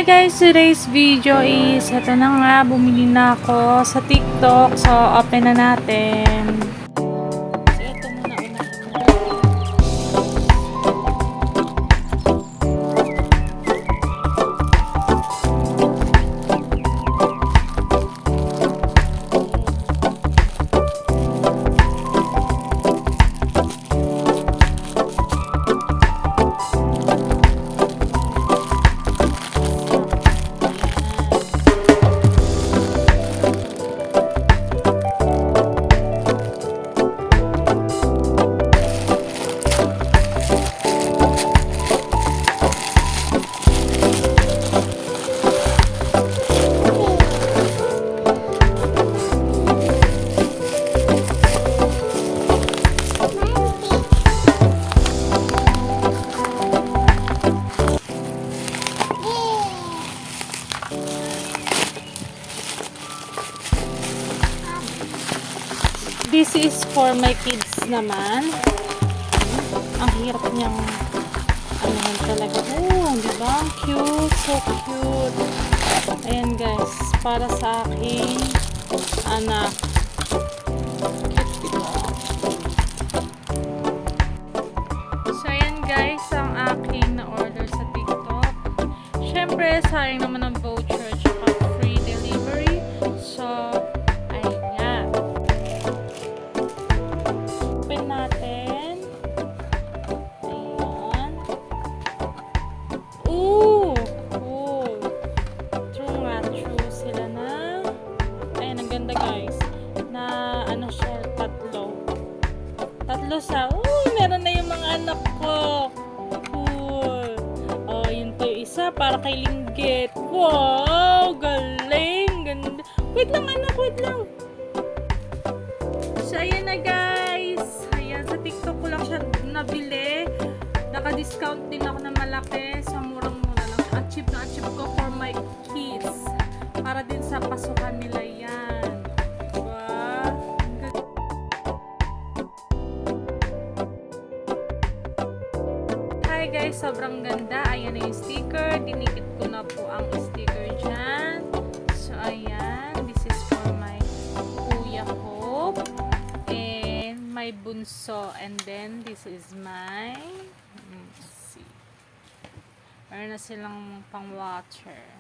Hi guys, today's video is ito na nga, bumili na ako sa TikTok. So, open na natin. So, ito muna unahin. This is for my kids naman. Ang hirap niyang anuhan talaga. Oh, di ba? Cute. So cute. Ayan guys. Para sa aking anak. Cute, diba? So, ayan guys. Ang aking na-order sa TikTok. Syempre, sayang naman ang voucher tsaka free delivery. So, natin. Ayan. Ooh! Oh. True nga. True sila na. Ayan, ang ganda guys. Na ano siya, tatlo. Tatlo sa, meron na yung mga anak ko. Cool. Oh, yun to yung isa para kay Linggit. Wow! Galing! Ganda. Wait lang anak, wait lang. So, ayan na guys. Sa TikTok ko lang siya nabili. Naka-discount din ako na malaki. Sa murang-mura lang. Achieve na achieve ko for my kids. Para din sa pasukan nila yan. Diba? Hi guys, sobrang ganda. Ayan na yung sticker. Dinikit ko na po ang sticker dyan. So, ayan. This is for my kuya ko. My bunso, and then this is my let's see, meron na silang pang water.